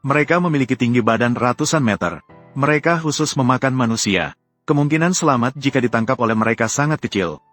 Mereka memiliki tinggi badan ratusan meter. Mereka khusus memakan manusia. Kemungkinan selamat jika ditangkap oleh mereka sangat kecil.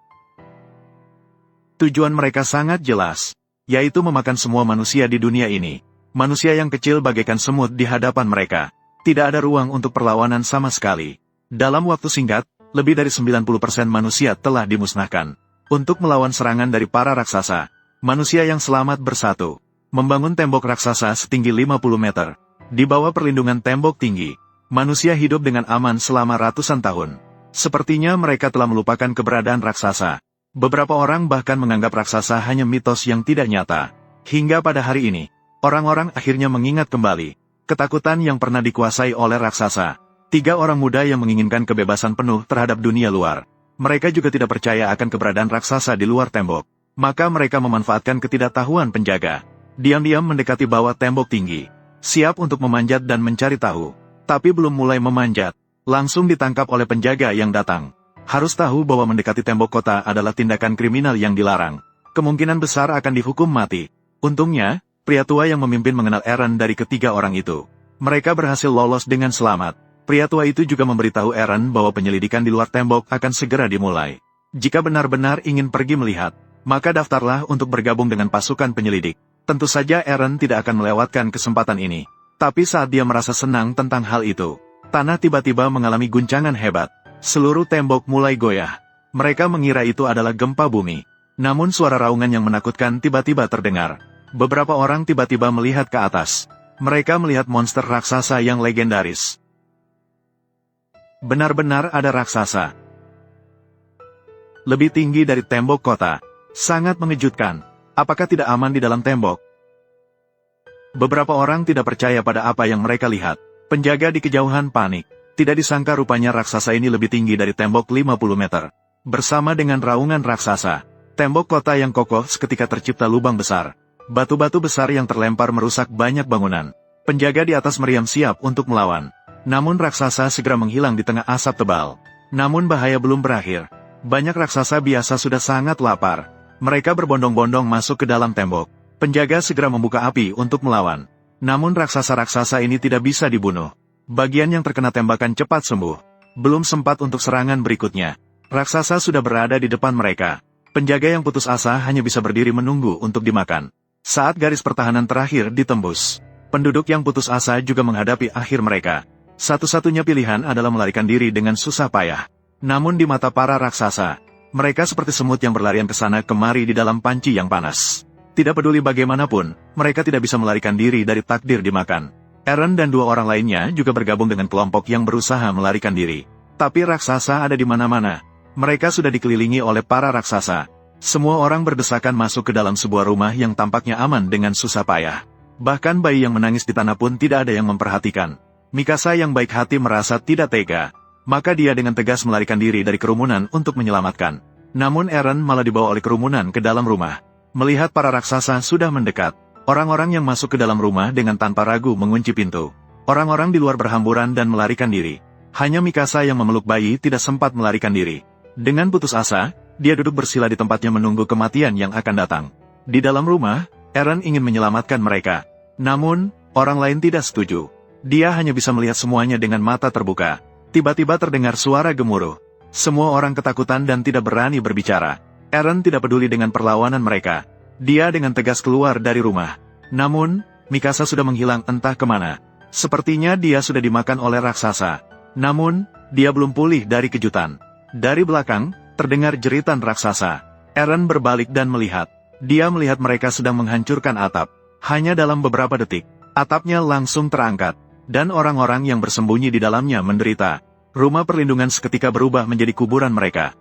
Tujuan mereka sangat jelas, yaitu memakan semua manusia di dunia ini. Manusia yang kecil bagaikan semut di hadapan mereka. Tidak ada ruang untuk perlawanan sama sekali. Dalam waktu singkat, lebih dari 90% manusia telah dimusnahkan. Untuk melawan serangan dari para raksasa, manusia yang selamat bersatu, membangun tembok raksasa setinggi 50 meter. Di bawah perlindungan tembok tinggi, manusia hidup dengan aman selama ratusan tahun. Sepertinya mereka telah melupakan keberadaan raksasa. Beberapa orang bahkan menganggap raksasa hanya mitos yang tidak nyata. Hingga pada hari ini, orang-orang akhirnya mengingat kembali ketakutan yang pernah dikuasai oleh raksasa. 3 orang muda yang menginginkan kebebasan penuh terhadap dunia luar. Mereka juga tidak percaya akan keberadaan raksasa di luar tembok. Maka mereka memanfaatkan ketidaktahuan penjaga. Diam-diam mendekati bawah tembok tinggi, siap untuk memanjat dan mencari tahu. Tapi belum mulai memanjat, langsung ditangkap oleh penjaga yang datang. Harus tahu bahwa mendekati tembok kota adalah tindakan kriminal yang dilarang. Kemungkinan besar akan dihukum mati. Untungnya, pria tua yang memimpin mengenal Eren dari ketiga orang itu. Mereka berhasil lolos dengan selamat. Pria tua itu juga memberitahu Eren bahwa penyelidikan di luar tembok akan segera dimulai. Jika benar-benar ingin pergi melihat, maka daftarlah untuk bergabung dengan pasukan penyelidik. Tentu saja Eren tidak akan melewatkan kesempatan ini. Tapi saat dia merasa senang tentang hal itu, tanah tiba-tiba mengalami guncangan hebat. Seluruh tembok mulai goyah. Mereka mengira itu adalah gempa bumi. Namun suara raungan yang menakutkan tiba-tiba terdengar. Beberapa orang tiba-tiba melihat ke atas. Mereka melihat monster raksasa yang legendaris. Benar-benar ada raksasa. Lebih tinggi dari tembok kota. Sangat mengejutkan. Apakah tidak aman di dalam tembok? Beberapa orang tidak percaya pada apa yang mereka lihat. Penjaga di kejauhan panik. Tidak disangka rupanya raksasa ini lebih tinggi dari tembok 50 meter. Bersama dengan raungan raksasa, tembok kota yang kokoh seketika tercipta lubang besar. Batu-batu besar yang terlempar merusak banyak bangunan. Penjaga di atas meriam siap untuk melawan. Namun raksasa segera menghilang di tengah asap tebal. Namun bahaya belum berakhir. Banyak raksasa biasa sudah sangat lapar. Mereka berbondong-bondong masuk ke dalam tembok. Penjaga segera membuka api untuk melawan. Namun raksasa-raksasa ini tidak bisa dibunuh. Bagian yang terkena tembakan cepat sembuh. Belum sempat untuk serangan berikutnya. Raksasa sudah berada di depan mereka. Penjaga yang putus asa hanya bisa berdiri menunggu untuk dimakan. Saat garis pertahanan terakhir ditembus, penduduk yang putus asa juga menghadapi akhir mereka. Satu-satunya pilihan adalah melarikan diri dengan susah payah. Namun di mata para raksasa, mereka seperti semut yang berlarian ke sana kemari di dalam panci yang panas. Tidak peduli bagaimanapun, mereka tidak bisa melarikan diri dari takdir dimakan. Eren dan 2 orang lainnya juga bergabung dengan kelompok yang berusaha melarikan diri. Tapi raksasa ada di mana-mana. Mereka sudah dikelilingi oleh para raksasa. Semua orang berdesakan masuk ke dalam sebuah rumah yang tampaknya aman dengan susah payah. Bahkan bayi yang menangis di tanah pun tidak ada yang memperhatikan. Mikasa yang baik hati merasa tidak tega. Maka dia dengan tegas melarikan diri dari kerumunan untuk menyelamatkan. Namun Eren malah dibawa oleh kerumunan ke dalam rumah. Melihat para raksasa sudah mendekat, orang-orang yang masuk ke dalam rumah dengan tanpa ragu mengunci pintu. Orang-orang di luar berhamburan dan melarikan diri. Hanya Mikasa yang memeluk bayi tidak sempat melarikan diri. Dengan putus asa, dia duduk bersila di tempatnya menunggu kematian yang akan datang. Di dalam rumah, Eren ingin menyelamatkan mereka. Namun, orang lain tidak setuju. Dia hanya bisa melihat semuanya dengan mata terbuka. Tiba-tiba terdengar suara gemuruh. Semua orang ketakutan dan tidak berani berbicara. Eren tidak peduli dengan perlawanan mereka. Dia dengan tegas keluar dari rumah. Namun, Mikasa sudah menghilang entah kemana. Sepertinya dia sudah dimakan oleh raksasa. Namun, dia belum pulih dari kejutan. Dari belakang, terdengar jeritan raksasa. Eren berbalik dan melihat. Dia melihat mereka sedang menghancurkan atap. Hanya dalam beberapa detik, atapnya langsung terangkat. Dan orang-orang yang bersembunyi di dalamnya menderita. Rumah perlindungan seketika berubah menjadi kuburan mereka.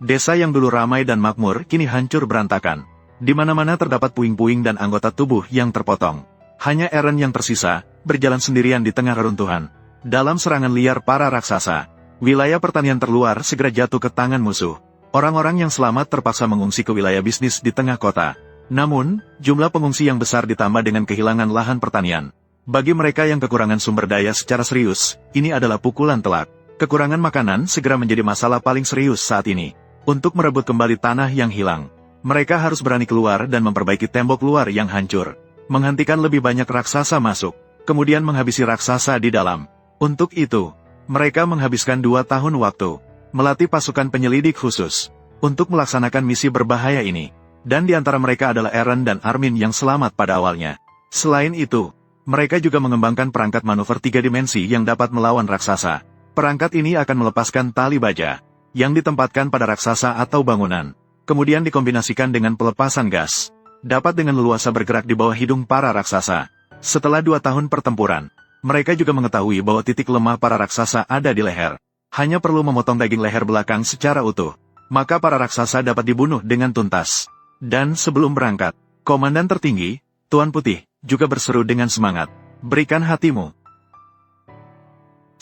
Desa yang dulu ramai dan makmur kini hancur berantakan. Di mana-mana terdapat puing-puing dan anggota tubuh yang terpotong. Hanya Eren yang tersisa, berjalan sendirian di tengah reruntuhan. Dalam serangan liar para raksasa, wilayah pertanian terluar segera jatuh ke tangan musuh. Orang-orang yang selamat terpaksa mengungsi ke wilayah bisnis di tengah kota. Namun, jumlah pengungsi yang besar ditambah dengan kehilangan lahan pertanian. Bagi mereka yang kekurangan sumber daya secara serius, ini adalah pukulan telak. Kekurangan makanan segera menjadi masalah paling serius saat ini. Untuk merebut kembali tanah yang hilang, mereka harus berani keluar dan memperbaiki tembok luar yang hancur. menghentikan lebih banyak raksasa masuk, kemudian menghabisi raksasa di dalam. Untuk itu, mereka menghabiskan 2 tahun waktu, melatih pasukan penyelidik khusus, untuk melaksanakan misi berbahaya ini. Dan di antara mereka adalah Eren dan Armin yang selamat pada awalnya. Selain itu, mereka juga mengembangkan perangkat manuver 3 dimensi yang dapat melawan raksasa. Perangkat ini akan melepaskan tali baja, yang ditempatkan pada raksasa atau bangunan, kemudian dikombinasikan dengan pelepasan gas, dapat dengan leluasa bergerak di bawah hidung para raksasa. Setelah 2 tahun pertempuran, mereka juga mengetahui bahwa titik lemah para raksasa ada di leher. Hanya perlu memotong daging leher belakang secara utuh, maka para raksasa dapat dibunuh dengan tuntas. Dan sebelum berangkat, Komandan tertinggi, Tuan Putih, juga berseru dengan semangat, "Berikan hatimu."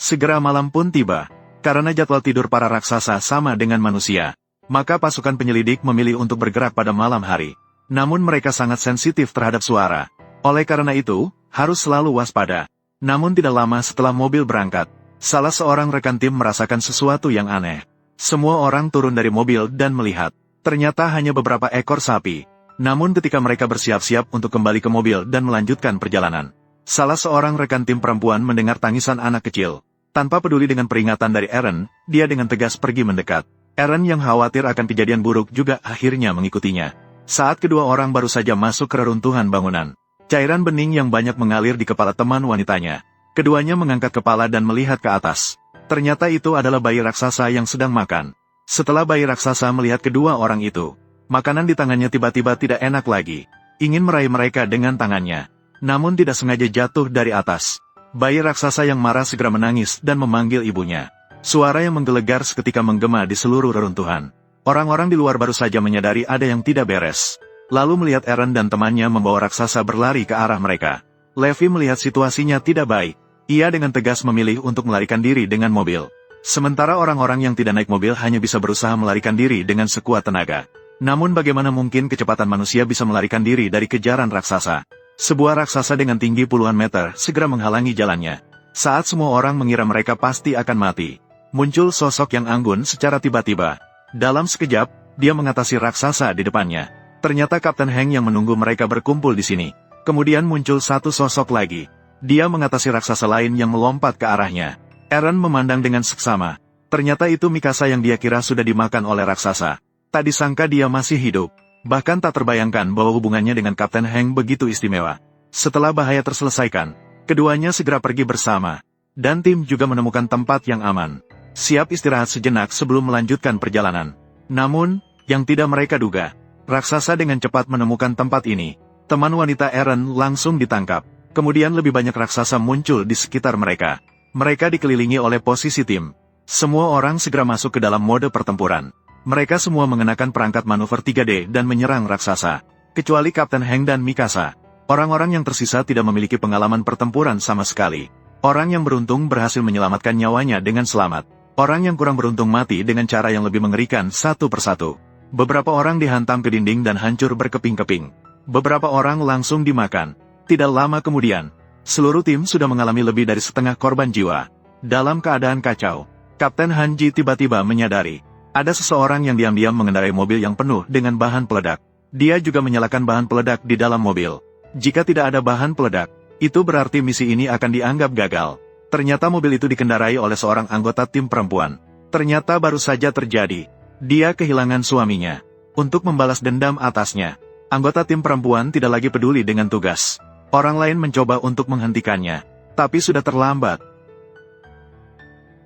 Segera malam pun tiba. Karena jadwal tidur para raksasa sama dengan manusia, maka pasukan penyelidik memilih untuk bergerak pada malam hari. Namun mereka sangat sensitif terhadap suara. Oleh karena itu, harus selalu waspada. Namun tidak lama setelah mobil berangkat, salah seorang rekan tim merasakan sesuatu yang aneh. Semua orang turun dari mobil dan melihat. Ternyata hanya beberapa ekor sapi. Namun ketika mereka bersiap-siap untuk kembali ke mobil dan melanjutkan perjalanan, salah seorang rekan tim perempuan mendengar tangisan anak kecil. Tanpa peduli dengan peringatan dari Eren, dia dengan tegas pergi mendekat. Eren yang khawatir akan kejadian buruk juga akhirnya mengikutinya. Saat kedua orang baru saja masuk ke reruntuhan bangunan, cairan bening yang banyak mengalir di kepala teman wanitanya. Keduanya mengangkat kepala dan melihat ke atas. Ternyata itu adalah bayi raksasa yang sedang makan. Setelah bayi raksasa melihat kedua orang itu, makanan di tangannya tiba-tiba tidak enak lagi. Ingin meraih mereka dengan tangannya, namun tidak sengaja jatuh dari atas. Bayi raksasa yang marah segera menangis dan memanggil ibunya. Suara yang menggelegar seketika menggema di seluruh reruntuhan. Orang-orang di luar baru saja menyadari ada yang tidak beres. Lalu melihat Eren dan temannya membawa raksasa berlari ke arah mereka. Levi melihat situasinya tidak baik. Ia dengan tegas memilih untuk melarikan diri dengan mobil. Sementara orang-orang yang tidak naik mobil hanya bisa berusaha melarikan diri dengan sekuat tenaga. Namun bagaimana mungkin kecepatan manusia bisa melarikan diri dari kejaran raksasa? Sebuah raksasa dengan tinggi puluhan meter segera menghalangi jalannya. Saat semua orang mengira mereka pasti akan mati, muncul sosok yang anggun secara tiba-tiba. Dalam sekejap, dia mengatasi raksasa di depannya. Ternyata Kapten Heng yang menunggu mereka berkumpul di sini. Kemudian muncul satu sosok lagi. Dia mengatasi raksasa lain yang melompat ke arahnya. Eren memandang dengan seksama. Ternyata itu Mikasa yang dia kira sudah dimakan oleh raksasa. Tak disangka dia masih hidup. Bahkan tak terbayangkan bahwa hubungannya dengan Kapten Heng begitu istimewa. Setelah bahaya terselesaikan, keduanya segera pergi bersama. Dan tim juga menemukan tempat yang aman. Siap istirahat sejenak sebelum melanjutkan perjalanan. Namun, yang tidak mereka duga, raksasa dengan cepat menemukan tempat ini. Teman wanita Eren langsung ditangkap. Kemudian lebih banyak raksasa muncul di sekitar mereka. Mereka dikelilingi oleh posisi tim. Semua orang segera masuk ke dalam mode pertempuran. Mereka semua mengenakan perangkat manuver 3D dan menyerang raksasa. Kecuali Kapten Heng dan Mikasa. Orang-orang yang tersisa tidak memiliki pengalaman pertempuran sama sekali. Orang yang beruntung berhasil menyelamatkan nyawanya dengan selamat. Orang yang kurang beruntung mati dengan cara yang lebih mengerikan satu persatu. Beberapa orang dihantam ke dinding dan hancur berkeping-keping. Beberapa orang langsung dimakan. Tidak lama kemudian, seluruh tim sudah mengalami lebih dari setengah korban jiwa. Dalam keadaan kacau, Kapten Hanji tiba-tiba menyadari, ada seseorang yang diam-diam mengendarai mobil yang penuh dengan bahan peledak. Dia juga menyalakan bahan peledak di dalam mobil. Jika tidak ada bahan peledak, itu berarti misi ini akan dianggap gagal. Ternyata mobil itu dikendarai oleh seorang anggota tim perempuan. Ternyata baru saja terjadi. Dia kehilangan suaminya. Untuk membalas dendam atasnya, anggota tim perempuan tidak lagi peduli dengan tugas. Orang lain mencoba untuk menghentikannya, tapi sudah terlambat.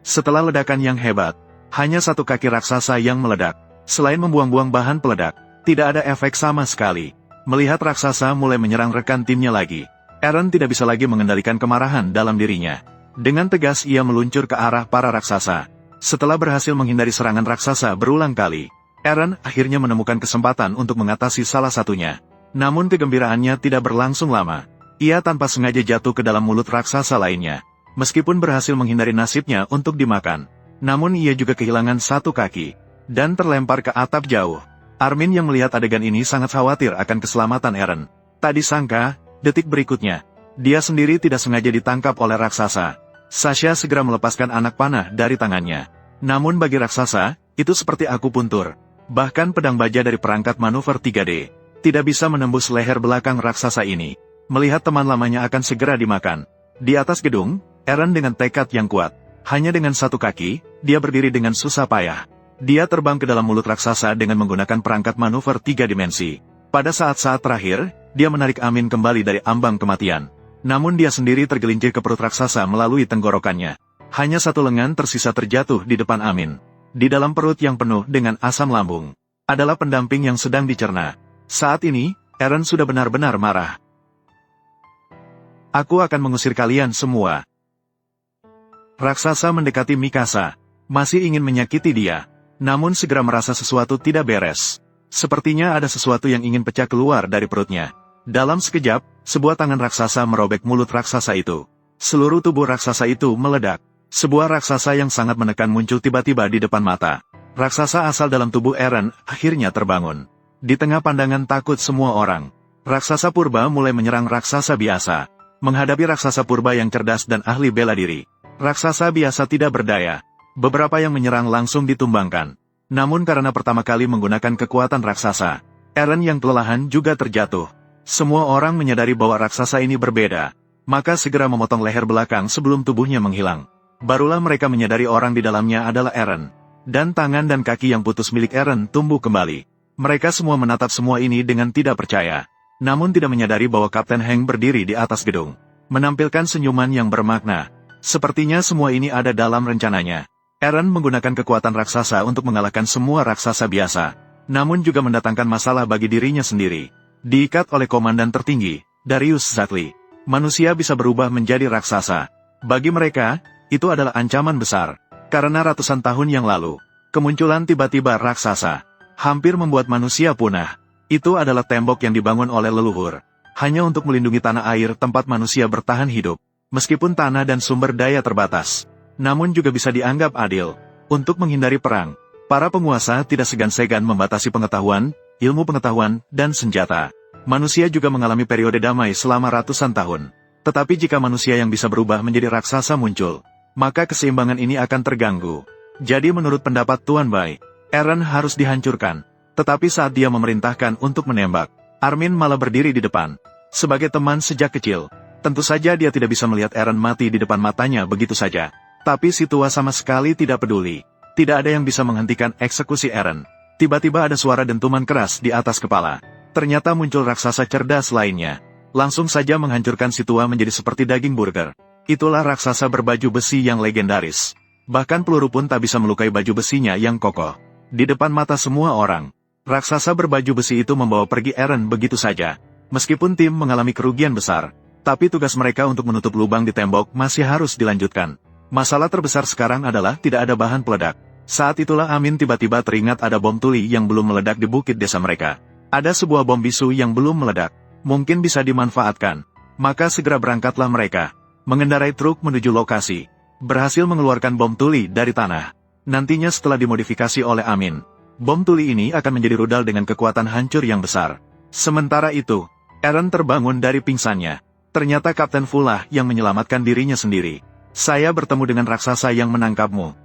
Setelah ledakan yang hebat, hanya satu kaki raksasa yang meledak. Selain membuang-buang bahan peledak, tidak ada efek sama sekali. Melihat raksasa mulai menyerang rekan timnya lagi, Eren tidak bisa lagi mengendalikan kemarahan dalam dirinya. Dengan tegas ia meluncur ke arah para raksasa. Setelah berhasil menghindari serangan raksasa berulang kali, Eren akhirnya menemukan kesempatan untuk mengatasi salah satunya. Namun kegembiraannya tidak berlangsung lama. Ia tanpa sengaja jatuh ke dalam mulut raksasa lainnya. Meskipun berhasil menghindari nasibnya untuk dimakan, namun ia juga kehilangan satu kaki, dan terlempar ke atap jauh. Armin yang melihat adegan ini sangat khawatir akan keselamatan Eren. Tak disangka, detik berikutnya, dia sendiri tidak sengaja ditangkap oleh raksasa. Sasha segera melepaskan anak panah dari tangannya. Namun bagi raksasa, itu seperti akupuntur. Bahkan pedang baja dari perangkat manuver 3D tidak bisa menembus leher belakang raksasa ini. Melihat teman lamanya akan segera dimakan. Di atas gedung, Eren dengan tekad yang kuat. Hanya dengan satu kaki, dia berdiri dengan susah payah. Dia terbang ke dalam mulut raksasa dengan menggunakan perangkat manuver 3 dimensi. Pada saat-saat terakhir, dia menarik Amin kembali dari ambang kematian. Namun dia sendiri tergelincir ke perut raksasa melalui tenggorokannya. Hanya satu lengan tersisa terjatuh di depan Amin. Di dalam perut yang penuh dengan asam lambung, adalah pendamping yang sedang dicerna. Saat ini, Eren sudah benar-benar marah. Aku akan mengusir kalian semua. Raksasa mendekati Mikasa, masih ingin menyakiti dia, namun segera merasa sesuatu tidak beres. Sepertinya ada sesuatu yang ingin pecah keluar dari perutnya. Dalam sekejap, sebuah tangan raksasa merobek mulut raksasa itu. Seluruh tubuh raksasa itu meledak. Sebuah raksasa yang sangat menekan muncul tiba-tiba di depan mata. Raksasa asal dalam tubuh Eren akhirnya terbangun. Di tengah pandangan takut semua orang, raksasa purba mulai menyerang raksasa biasa. Menghadapi raksasa purba yang cerdas dan ahli bela diri, raksasa biasa tidak berdaya. Beberapa yang menyerang langsung ditumbangkan. Namun karena pertama kali menggunakan kekuatan raksasa, Eren yang kelelahan juga terjatuh. Semua orang menyadari bahwa raksasa ini berbeda, maka segera memotong leher belakang sebelum tubuhnya menghilang. Barulah mereka menyadari orang di dalamnya adalah Eren. Dan tangan dan kaki yang putus milik Eren tumbuh kembali. Mereka semua menatap semua ini dengan tidak percaya. Namun tidak menyadari bahwa Kapten Heng berdiri di atas gedung, menampilkan senyuman yang bermakna. Sepertinya semua ini ada dalam rencananya. Eren menggunakan kekuatan raksasa untuk mengalahkan semua raksasa biasa, namun juga mendatangkan masalah bagi dirinya sendiri. Diikat oleh komandan tertinggi, Darius Zagli, manusia bisa berubah menjadi raksasa. Bagi mereka, itu adalah ancaman besar. Karena ratusan tahun yang lalu, kemunculan tiba-tiba raksasa hampir membuat manusia punah. Itu adalah tembok yang dibangun oleh leluhur, hanya untuk melindungi tanah air tempat manusia bertahan hidup. Meskipun tanah dan sumber daya terbatas, namun juga bisa dianggap adil. Untuk menghindari perang, para penguasa tidak segan-segan membatasi pengetahuan, ilmu pengetahuan, dan senjata. Manusia juga mengalami periode damai selama ratusan tahun. Tetapi jika manusia yang bisa berubah menjadi raksasa muncul, maka keseimbangan ini akan terganggu. Jadi menurut pendapat Tuan Bai, Eren harus dihancurkan. Tetapi saat dia memerintahkan untuk menembak, Armin malah berdiri di depan. Sebagai teman sejak kecil, tentu saja dia tidak bisa melihat Eren mati di depan matanya begitu saja. Tapi si tua sama sekali tidak peduli. Tidak ada yang bisa menghentikan eksekusi Eren. Tiba-tiba ada suara dentuman keras di atas kepala. Ternyata muncul raksasa cerdas lainnya. Langsung saja menghancurkan si tua menjadi seperti daging burger. Itulah raksasa berbaju besi yang legendaris. Bahkan peluru pun tak bisa melukai baju besinya yang kokoh. Di depan mata semua orang, raksasa berbaju besi itu membawa pergi Eren begitu saja. Meskipun tim mengalami kerugian besar, tapi tugas mereka untuk menutup lubang di tembok masih harus dilanjutkan. Masalah terbesar sekarang adalah tidak ada bahan peledak. Saat itulah Amin tiba-tiba teringat ada bom tuli yang belum meledak di bukit desa mereka. Ada sebuah bom bisu yang belum meledak, mungkin bisa dimanfaatkan. Maka segera berangkatlah mereka, mengendarai truk menuju lokasi. Berhasil mengeluarkan bom tuli dari tanah. Nantinya setelah dimodifikasi oleh Amin, bom tuli ini akan menjadi rudal dengan kekuatan hancur yang besar. Sementara itu, Eren terbangun dari pingsannya. Ternyata Kapten Fulah yang menyelamatkan dirinya sendiri. Saya bertemu dengan raksasa yang menangkapmu.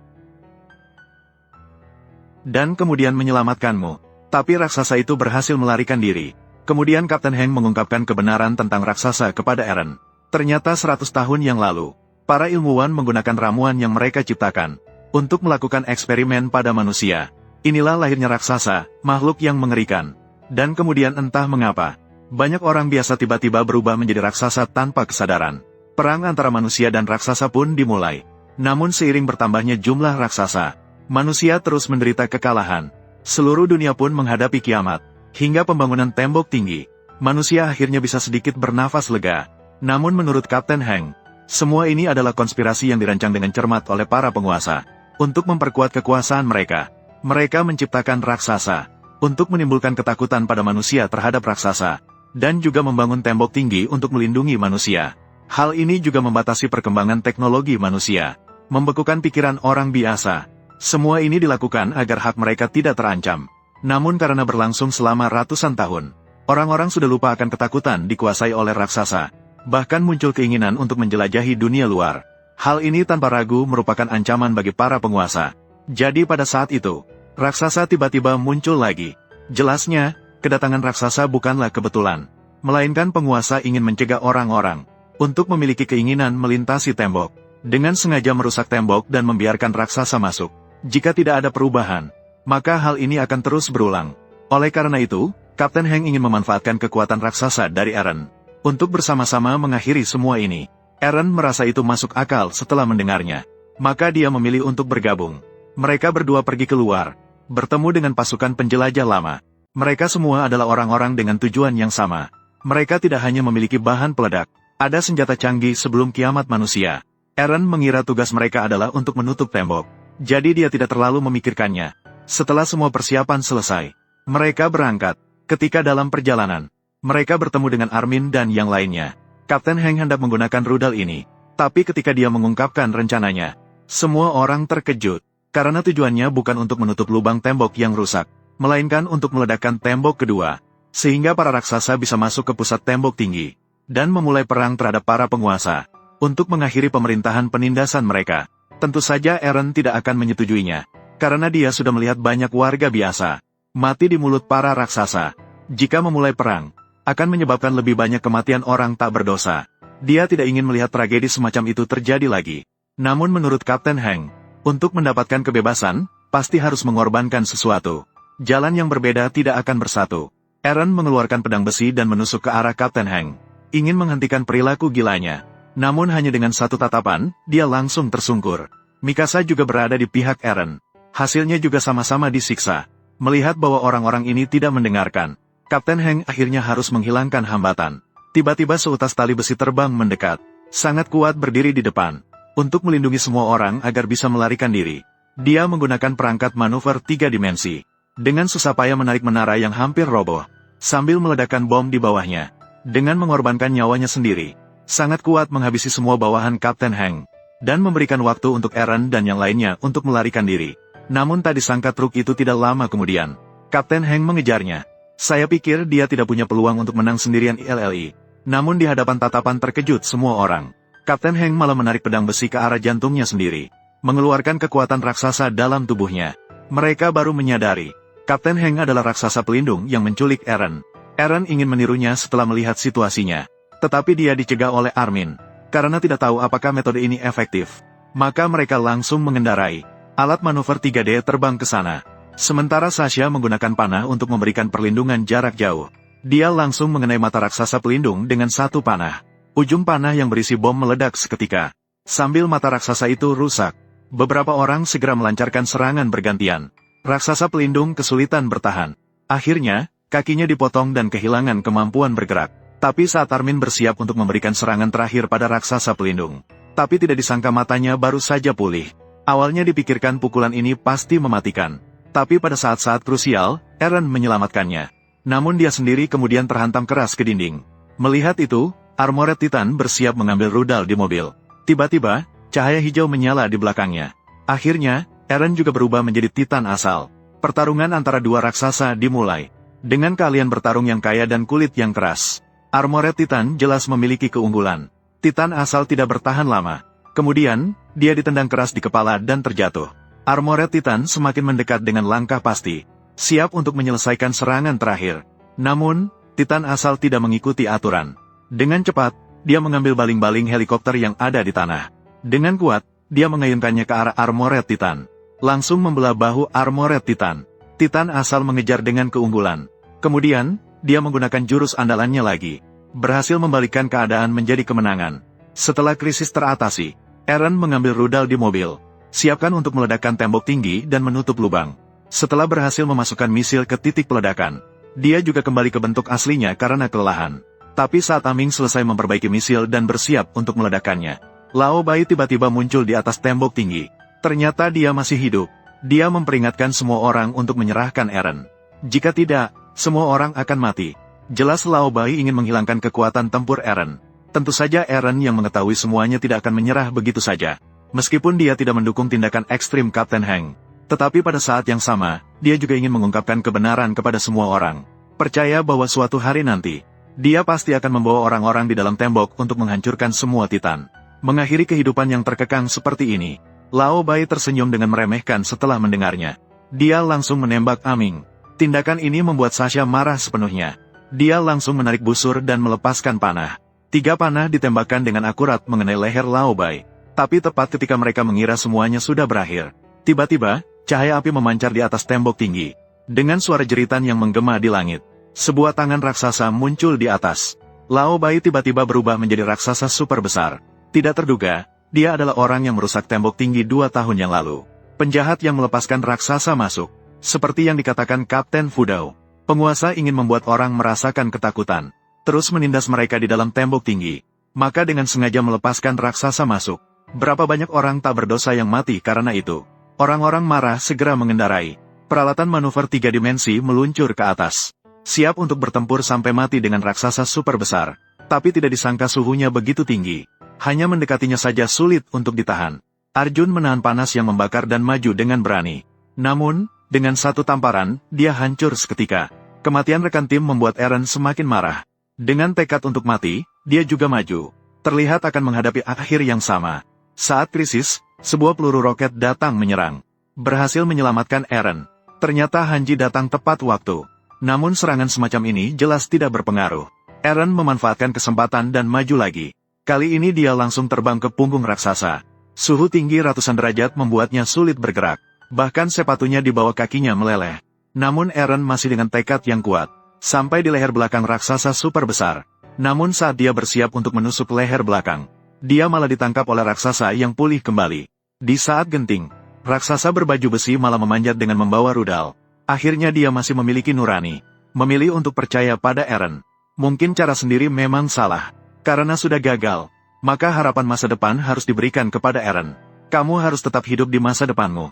Dan kemudian menyelamatkanmu. Tapi raksasa itu berhasil melarikan diri. Kemudian Kapten Heng mengungkapkan kebenaran tentang raksasa kepada Eren. Ternyata 100 tahun yang lalu, para ilmuwan menggunakan ramuan yang mereka ciptakan untuk melakukan eksperimen pada manusia. Inilah lahirnya raksasa, makhluk yang mengerikan. Dan kemudian entah mengapa, banyak orang biasa tiba-tiba berubah menjadi raksasa tanpa kesadaran. Perang antara manusia dan raksasa pun dimulai. Namun seiring bertambahnya jumlah raksasa, manusia terus menderita kekalahan. Seluruh dunia pun menghadapi kiamat. Hingga pembangunan tembok tinggi, manusia akhirnya bisa sedikit bernafas lega. Namun menurut Kapten Heng, semua ini adalah konspirasi yang dirancang dengan cermat oleh para penguasa. Untuk memperkuat kekuasaan mereka, mereka menciptakan raksasa untuk menimbulkan ketakutan pada manusia terhadap raksasa, dan juga membangun tembok tinggi untuk melindungi manusia. Hal ini juga membatasi perkembangan teknologi manusia, membekukan pikiran orang biasa. Semua ini dilakukan agar hak mereka tidak terancam. Namun karena berlangsung selama ratusan tahun, orang-orang sudah lupa akan ketakutan dikuasai oleh raksasa. Bahkan muncul keinginan untuk menjelajahi dunia luar. Hal ini tanpa ragu merupakan ancaman bagi para penguasa. Jadi pada saat itu, raksasa tiba-tiba muncul lagi. Jelasnya, kedatangan raksasa bukanlah kebetulan. melainkan penguasa ingin mencegah orang-orang untuk memiliki keinginan melintasi tembok, dengan sengaja merusak tembok dan membiarkan raksasa masuk. Jika tidak ada perubahan, maka hal ini akan terus berulang. Oleh karena itu, Kapten Hank ingin memanfaatkan kekuatan raksasa dari Eren untuk bersama-sama mengakhiri semua ini. Eren merasa itu masuk akal setelah mendengarnya. Maka dia memilih untuk bergabung. Mereka berdua pergi keluar, bertemu dengan pasukan penjelajah lama. Mereka semua adalah orang-orang dengan tujuan yang sama. Mereka tidak hanya memiliki bahan peledak, ada senjata canggih sebelum kiamat manusia. Eren mengira tugas mereka adalah untuk menutup tembok. Jadi dia tidak terlalu memikirkannya. Setelah semua persiapan selesai, mereka berangkat. Ketika dalam perjalanan, mereka bertemu dengan Armin dan yang lainnya. Kapten Hank hendak menggunakan rudal ini. Tapi ketika dia mengungkapkan rencananya, semua orang terkejut. Karena tujuannya bukan untuk menutup lubang tembok yang rusak, melainkan untuk meledakkan tembok kedua, sehingga para raksasa bisa masuk ke pusat tembok tinggi, dan memulai perang terhadap para penguasa, untuk mengakhiri pemerintahan penindasan mereka. Tentu saja Eren tidak akan menyetujuinya, karena dia sudah melihat banyak warga biasa mati di mulut para raksasa. Jika memulai perang, akan menyebabkan lebih banyak kematian orang tak berdosa. Dia tidak ingin melihat tragedi semacam itu terjadi lagi. Namun menurut Kapten Hank, untuk mendapatkan kebebasan, pasti harus mengorbankan sesuatu. Jalan yang berbeda tidak akan bersatu. Eren mengeluarkan pedang besi dan menusuk ke arah Kapten Hank, ingin menghentikan perilaku gilanya. Namun hanya dengan satu tatapan, dia langsung tersungkur. Mikasa juga berada di pihak Eren. Hasilnya juga sama-sama disiksa. Melihat bahwa orang-orang ini tidak mendengarkan, Kapten Hank akhirnya harus menghilangkan hambatan. Tiba-tiba seutas tali besi terbang mendekat, sangat kuat berdiri di depan, untuk melindungi semua orang agar bisa melarikan diri. Dia menggunakan perangkat manuver 3 dimensi, dengan susah payah menarik menara yang hampir roboh, sambil meledakkan bom di bawahnya. Dengan mengorbankan nyawanya sendiri, sangat kuat menghabisi semua bawahan Kapten Hank, dan memberikan waktu untuk Eren dan yang lainnya untuk melarikan diri. Namun tak disangka truk itu tidak lama kemudian, Kapten Hank mengejarnya. Saya pikir dia tidak punya peluang untuk menang sendirian ILLI. Namun di hadapan tatapan terkejut semua orang, Kapten Hank malah menarik pedang besi ke arah jantungnya sendiri, mengeluarkan kekuatan raksasa dalam tubuhnya. Mereka baru menyadari, Kapten Hank adalah raksasa pelindung yang menculik Eren. Eren ingin menirunya setelah melihat situasinya, tetapi dia dicegah oleh Armin, karena tidak tahu apakah metode ini efektif. Maka mereka langsung mengendarai alat manuver 3D terbang ke sana. Sementara Sasha menggunakan panah untuk memberikan perlindungan jarak jauh. Dia langsung mengenai mata raksasa pelindung dengan satu panah. Ujung panah yang berisi bom meledak seketika. Sambil mata raksasa itu rusak, beberapa orang segera melancarkan serangan bergantian. Raksasa pelindung kesulitan bertahan. Akhirnya, kakinya dipotong dan kehilangan kemampuan bergerak. Tapi saat Armin bersiap untuk memberikan serangan terakhir pada raksasa pelindung, tapi tidak disangka matanya baru saja pulih. Awalnya dipikirkan pukulan ini pasti mematikan. Tapi pada saat-saat krusial, Eren menyelamatkannya. Namun dia sendiri kemudian terhantam keras ke dinding. Melihat itu, Armored Titan bersiap mengambil rudal di mobil. Tiba-tiba, cahaya hijau menyala di belakangnya. Akhirnya, Eren juga berubah menjadi Titan asal. Pertarungan antara dua raksasa dimulai. Dengan keahlian bertarung yang kaya dan kulit yang keras, Armored Titan jelas memiliki keunggulan. Titan asal tidak bertahan lama. Kemudian, dia ditendang keras di kepala dan terjatuh. Armored Titan semakin mendekat dengan langkah pasti, siap untuk menyelesaikan serangan terakhir. Namun, Titan asal tidak mengikuti aturan. Dengan cepat, dia mengambil baling-baling helikopter yang ada di tanah. Dengan kuat, dia mengayunkannya ke arah Armored Titan. Langsung membelah bahu Armored Titan. Titan asal mengejar dengan keunggulan. Kemudian, dia menggunakan jurus andalannya lagi. Berhasil membalikkan keadaan menjadi kemenangan. Setelah krisis teratasi, Eren mengambil rudal di mobil. Siapkan untuk meledakkan tembok tinggi dan menutup lubang. Setelah berhasil memasukkan misil ke titik peledakan, dia juga kembali ke bentuk aslinya karena kelelahan. Tapi saat Aming selesai memperbaiki misil dan bersiap untuk meledakkannya, Lao Bai tiba-tiba muncul di atas tembok tinggi. Ternyata dia masih hidup. Dia memperingatkan semua orang untuk menyerahkan Eren. Jika tidak, semua orang akan mati. Jelas Lao Bai ingin menghilangkan kekuatan tempur Eren. Tentu saja Eren yang mengetahui semuanya tidak akan menyerah begitu saja. Meskipun dia tidak mendukung tindakan ekstrim Kapten Hank, tetapi pada saat yang sama, dia juga ingin mengungkapkan kebenaran kepada semua orang. Percaya bahwa suatu hari nanti, dia pasti akan membawa orang-orang di dalam tembok untuk menghancurkan semua Titan. Mengakhiri kehidupan yang terkekang seperti ini, Lao Bai tersenyum dengan meremehkan setelah mendengarnya. Dia langsung menembak Aming. Tindakan ini membuat Sasha marah sepenuhnya. Dia langsung menarik busur dan melepaskan panah. 3 panah ditembakkan dengan akurat mengenai leher Lao Bai. Tapi tepat ketika mereka mengira semuanya sudah berakhir, tiba-tiba, cahaya api memancar di atas tembok tinggi. Dengan suara jeritan yang menggema di langit, sebuah tangan raksasa muncul di atas. Lao Bai tiba-tiba berubah menjadi raksasa super besar. Tidak terduga, dia adalah orang yang merusak tembok tinggi 2 tahun yang lalu. Penjahat yang melepaskan raksasa masuk. Seperti yang dikatakan Kapten Fudao, penguasa ingin membuat orang merasakan ketakutan, terus menindas mereka di dalam tembok tinggi. Maka dengan sengaja melepaskan raksasa masuk. Berapa banyak orang tak berdosa yang mati karena itu. Orang-orang marah segera mengendarai peralatan manuver 3 dimensi meluncur ke atas. Siap untuk bertempur sampai mati dengan raksasa super besar. Tapi tidak disangka suhunya begitu tinggi. Hanya mendekatinya saja sulit untuk ditahan. Arjun menahan panas yang membakar dan maju dengan berani. Namun, dengan satu tamparan, dia hancur seketika. Kematian rekan tim membuat Eren semakin marah. Dengan tekad untuk mati, dia juga maju. Terlihat akan menghadapi akhir yang sama. Saat krisis, sebuah peluru roket datang menyerang. Berhasil menyelamatkan Eren. Ternyata Hanji datang tepat waktu. Namun serangan semacam ini jelas tidak berpengaruh. Eren memanfaatkan kesempatan dan maju lagi. Kali ini dia langsung terbang ke punggung raksasa. Suhu tinggi ratusan derajat membuatnya sulit bergerak. Bahkan sepatunya di bawah kakinya meleleh. Namun Eren masih dengan tekad yang kuat. Sampai di leher belakang raksasa super besar. Namun saat dia bersiap untuk menusuk leher belakang, dia malah ditangkap oleh raksasa yang pulih kembali. Di saat genting, raksasa berbaju besi malah memanjat dengan membawa rudal. Akhirnya dia masih memiliki nurani. Memilih untuk percaya pada Eren. Mungkin cara sendiri memang salah. Karena sudah gagal, maka harapan masa depan harus diberikan kepada Eren. Kamu harus tetap hidup di masa depanmu.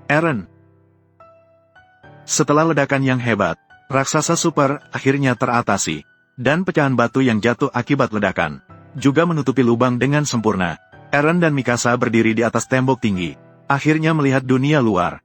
Eren. Setelah ledakan yang hebat, raksasa super akhirnya teratasi. Dan pecahan batu yang jatuh akibat ledakan juga menutupi lubang dengan sempurna. Eren dan Mikasa berdiri di atas tembok tinggi. Akhirnya melihat dunia luar.